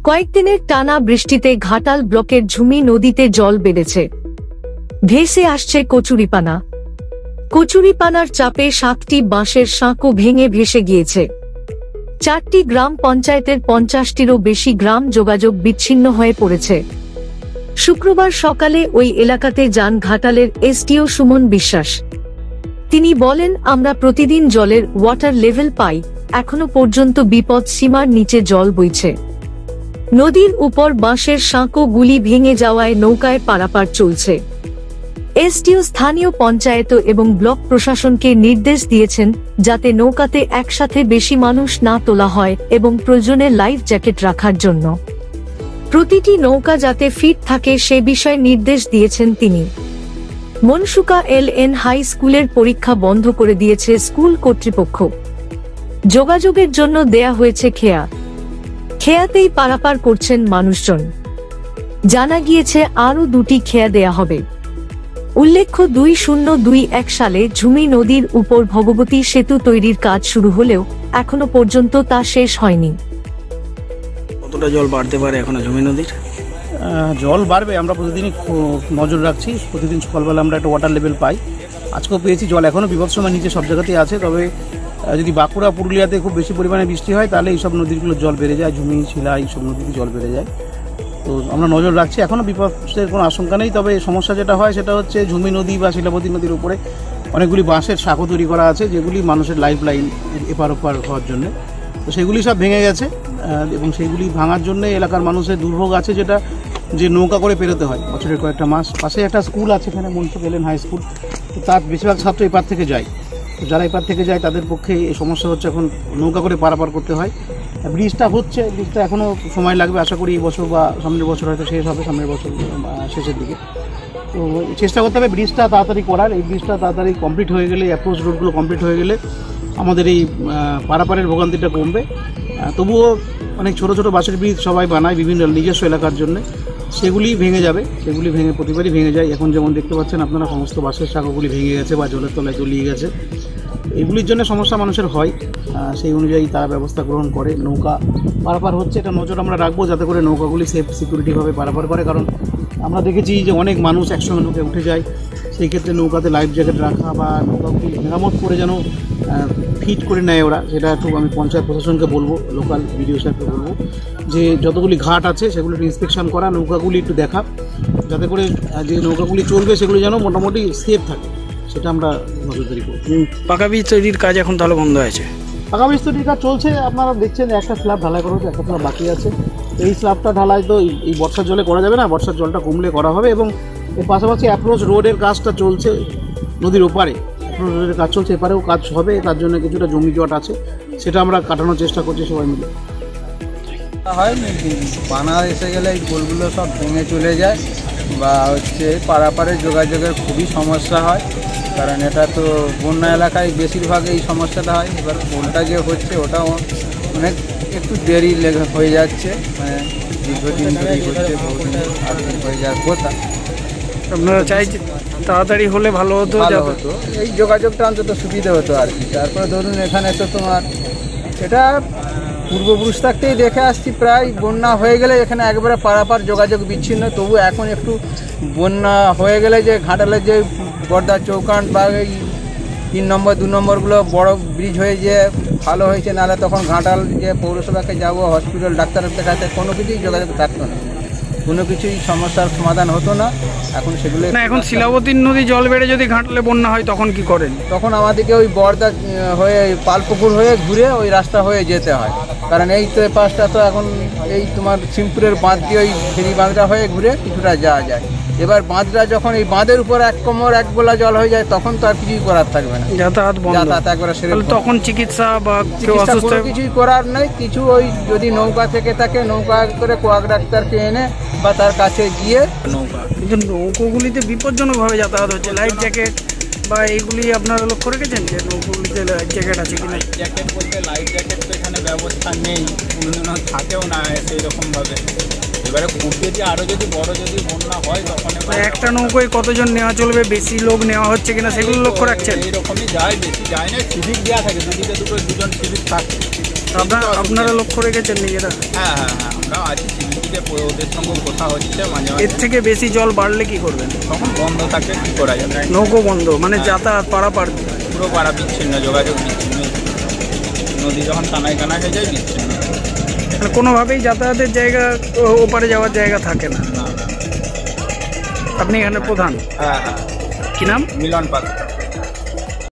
কয়েকদিনের টানা বৃষ্টিতে ঘাটাল ব্লকের ঝুমি নদীতে জল বেড়েছে। ভেসে আসছে কচুরিপানা। কচুরিপানার চাপে 7টি বাঁশের সাঁকো ভেঙে ভেসে গিয়েছে। 4টি গ্রাম পঞ্চায়েতের 50টিরও বেশি গ্রাম যোগাযোগ বিচ্ছিন্ন হয়ে পড়েছে। শুক্রবার সকালে ওই এলাকাতে যান ঘাটালের এসডিও সুমন বিশ্বাস। তিনি বলেন, আমরা প্রতিদিন জলের ওয়াটার লেভেল পাই, এখনো পর্যন্ত বিপদ সীমার নিচে জল বইছে। নদীর উপর বাঁশের সাঁকো গুলি ভেঙে যাওয়ায় নৌকায় পারাপার চলছে। এসডিও স্থানীয় পঞ্চায়েত এবং ব্লক প্রশাসনকে নির্দেশ দিয়েছেন যাতে নৌকাতে একসাথে বেশি মানুষ না তোলা হয় এবং প্রয়োজনে লাইফ জ্যাকেট রাখার জন্য প্রতিটি নৌকা যাতে ফিট থাকে সে বিষয়ে নির্দেশ দিয়েছেন তিনি। মনসুকা LN হাই স্কুলের পরীক্ষা বন্ধ করে দিয়েছে স্কুল কর্তৃপক্ষ। যোগাযোগের জন্য দেয়া হয়েছে খেয়াতেই পারাপার করছেন মানুষজন। জানা গিয়েছে আরও 2টি খেয়া দেয়া হবে। উল্লেখ্য 2021 সালে ঝুমি নদীর উপর ভগবতী সেতু তৈরির কাজ শুরু হলেও এখনো পর্যন্ত তা শেষ হয়নি। কতটা জল বাড়তে পারে এখনো ঝুমি নদীর? জল বাড়বে, আমরা প্রতিদিনই নজর রাখছি। প্রতিদিন সকালবেলা আমরা একটা ওয়াটার লেভেল পাই। আজকেও পেয়েছি। জল এখনও বিপদসীমার নিচে সব জায়গাতেই আছে। তবে যদি বাঁকুড়া পুরুলিয়াতে খুব বেশি পরিমাণে বৃষ্টি হয় তাহলে এইসব নদীগুলো জল বেড়ে যায়। ঝুমি, শিলা এইসব নদীতে জল বেড়ে যায়। তো আমরা নজর রাখছি। এখনও বিপদের কোনো আশঙ্কা নেই। তবে সমস্যা যেটা হয় সেটা হচ্ছে ঝুমি নদী বা শিলাবতী নদীর উপরে অনেকগুলি বাঁশের সাঁকো তৈরি করা আছে যেগুলি মানুষের লাইফ লাইন এপার ওপার হওয়ার জন্য। তো সেগুলি সব ভেঙে গেছে এবং সেইগুলি ভাঙার জন্য এলাকার মানুষের দুর্ভোগ আছে, যেটা যে নৌকা করে পেরোতে হয় বছরের কয়েকটা মাস। পাশে একটা স্কুল আছে এখানে, মনসুকা LN হাই স্কুল। তো তার বেশিরভাগ ছাত্র এপার থেকে যায়। তো যারা এপার থেকে যায় তাদের পক্ষে এই সমস্যা হচ্ছে, এখন নৌকা করে পারাপার করতে হয়। ব্রিজটা হচ্ছে, ব্রিজটা এখনও সময় লাগবে। আশা করি এই বছর বা সামনের বছর হয়তো শেষ হবে, সামনের বছর শেষের দিকে। তো চেষ্টা করতে হবে ব্রিজটা তাড়াতাড়ি করার। এই ব্রিজটা তাড়াতাড়ি কমপ্লিট হয়ে গেলে, অ্যাপ্রোচ রোডগুলো কমপ্লিট হয়ে গেলে আমাদের এই পারাপারের ভোগান্তিটা কমবে। তবুও অনেক ছোটো ছোটো বাঁশের ব্রিজ সবাই বানায় বিভিন্ন নিজস্ব এলাকার জন্য, সেগুলি ভেঙে যাবে। সেগুলি ভেঙে প্রতিবারই ভেঙে যায়। এখন যেমন দেখতে পাচ্ছেন আপনারা, সমস্ত বাঁশের সাঁকোগুলি ভেঙে গেছে বা জলের তলায় তলিয়ে গেছে। এগুলির জন্য সমস্যা মানুষের হয়, সেই অনুযায়ী তারা ব্যবস্থা গ্রহণ করে। নৌকা পারাপার হচ্ছে, এটা নজর আমরা রাখবো যাতে করে নৌকাগুলি সেফ সিকিউরিটিভাবে পারাপার করে। কারণ আমরা দেখেছি যে অনেক মানুষ একসঙ্গে নৌকে উঠে যায়। সেই ক্ষেত্রে নৌকাতে লাইফ জ্যাকেট রাখা বা নৌকাগুলি মেরামত করে যেন ফিট করে নেয় ওরা, সেটা একটু আমি পঞ্চায়েত প্রশাসনকে বলবো, লোকাল বিডিও সাহেবকে বলবো যে যতগুলি ঘাট আছে সেগুলো ইন্সপেকশন করা, নৌকাগুলি একটু দেখা, যাতে করে যে নৌকাগুলি চলবে সেগুলি যেন মোটামুটি সেফ থাকে, সেটা আমরা নজরদারি করব। পাকা ব্রিজ তৈরির কাজ এখন তাহলে বন্ধ হয়েছে? পাকা ব্রিজ তৈরির কাজ চলছে। আপনারা দেখছেন একটা স্ল্যাব ঢালাই করা হচ্ছে, একটা স্ল্যাব বাকি আছে। এই স্ল্যাবটা ঢালাই তো এই বর্ষার জলে করা যাবে না, বর্ষার জলটা কমলে করা হবে। এবং এর পাশাপাশি অ্যাপ্রোচ রোডের কাজটা চলছে নদীর ওপারে, অ্যাপ্রোচ রোডের কাজ চলছে, এপারেও কাজ হবে। তার জন্য কিছুটা জমি জট আছে, সেটা আমরা কাটানোর চেষ্টা করছি সবাই মিলে। হয় বানা এসে গেলে এই পোলগুলো সব ভেঙে চলে যায় বা হচ্ছে পারাপারের যোগাযোগের খুবই সমস্যা হয়, কারণ এটা তো বন্যা এলাকায় বেশিরভাগ এই সমস্যাটা হয়। এবার পোলটা যে হচ্ছে ওটাও অনেক একটু দেরি হয়ে যাচ্ছে, মানে দীর্ঘদিন ধরেই হচ্ছে, বহুদিন আগে হয়ে যাওয়ার কথা। আপনারা চাইছে তাড়াতাড়ি হলে ভালো হতো, এই যোগাযোগটা অন্তত সুবিধা হতো আর কি। তারপরে ধরুন এখানে তো তোমার এটা পূর্বপুরুষ থাকতেই দেখে আসছি, প্রায় বন্যা হয়ে গেলে এখানে একবারে পারাপার যোগাযোগ বিচ্ছিন্ন। তবু এখন একটু বন্যা হয়ে গেলে যে ঘাটালের যে বর্দা চৌকান বা এই 3 নম্বর 2 নম্বরগুলো বড় ব্রিজ হয়ে যে ভালো হয়েছে, নাহলে তখন ঘাটাল যে পৌরসভাকে যাবো, হসপিটাল ডাক্তারের দেখাতে কোনো কিছুই যোগাযোগ থাকতো না, কোনো কিছুই সমস্যার সমাধান হতো না। এখন সেগুলো না, এখন শিলাবতী নদী জল বেড়ে যদি ঘাটালে বন্যা হয় তখন কি করেন? তখন আমাদেরকে ওই বর্দা হয়ে পালপুকুর হয়ে ঘুরে ওই রাস্তা হয়ে যেতে হয়, কারণ এই তো পাশটা তো এখন এই তোমার সিমপুরের বাঁধ দিয়ে ওই ফেরি বাঁধটা হয়ে ঘুরে কিছুটা যাওয়া যায়। এবার বাঁধটা যখন এই বাঁধের উপর 1 কোমর 1 গোলা জল হয়ে যায় তখন তো আর কিছুই করার থাকবে না, যাতায়াত একবারে সেরে তখন চিকিৎসা বা কিছুই করার নেই। কিছু ওই যদি নৌকা থেকে থাকে, নৌকা করে কোয়াক ডাক্তারকে এনে বা তার কাছে গিয়ে নৌকা, কিন্তু নৌকোগুলিতে বিপজ্জনকভাবে যাতায়াত হচ্ছে। লাইফ জ্যাকেট বা এইগুলি আপনারা লক্ষ্য রেখেছেন যে নৌকোগুলিতে লাইফ জ্যাকেট আছে কিনা? জ্যাকেট বলতে লাইফ জ্যাকেট তো এখানে ব্যবস্থা নেই, কোনোদিনও থাকেও না সেই রকমভাবে। এবারে খুব যদি আরও যদি বড় যদি বন্যা হয় তখন একটা নৌকোয় কতজন নেওয়া চলবে, বেশি লোক নেওয়া হচ্ছে কিনা সেগুলো লক্ষ্য রাখছেন? এইরকমই যায়, বেশি যায় না, সিভিক দেওয়া থাকে, দুদিকে দুজন সিভিক থাকে। আপনারা লক্ষ্য রেখেছেন নিজেরা? হ্যাঁ, আমরা আছি সিভিটিতে, ওদের সঙ্গে কথা হচ্ছে মাঝে এর মাঝে। থেকে বেশি জল বাড়লে কি করবেন? তখন বন্ধ থাকে, কী করা যাবে? নৌকো বন্ধ মানে যাতায়াত পারাপার। পুরো পাড়া বিচ্ছিন্ন, যোগাযোগ বিচ্ছিন্ন। নদী যখন কানায় কানায় হয়ে যায় বিচ্ছিন্ন। মানে কোনোভাবেই যাতায়াতের জায়গা, ওপারে যাওয়ার জায়গা থাকে না। না, আপনি এখানে প্রধান, হ্যাঁ হ্যাঁ, কি নাম? মিলন পাত্র।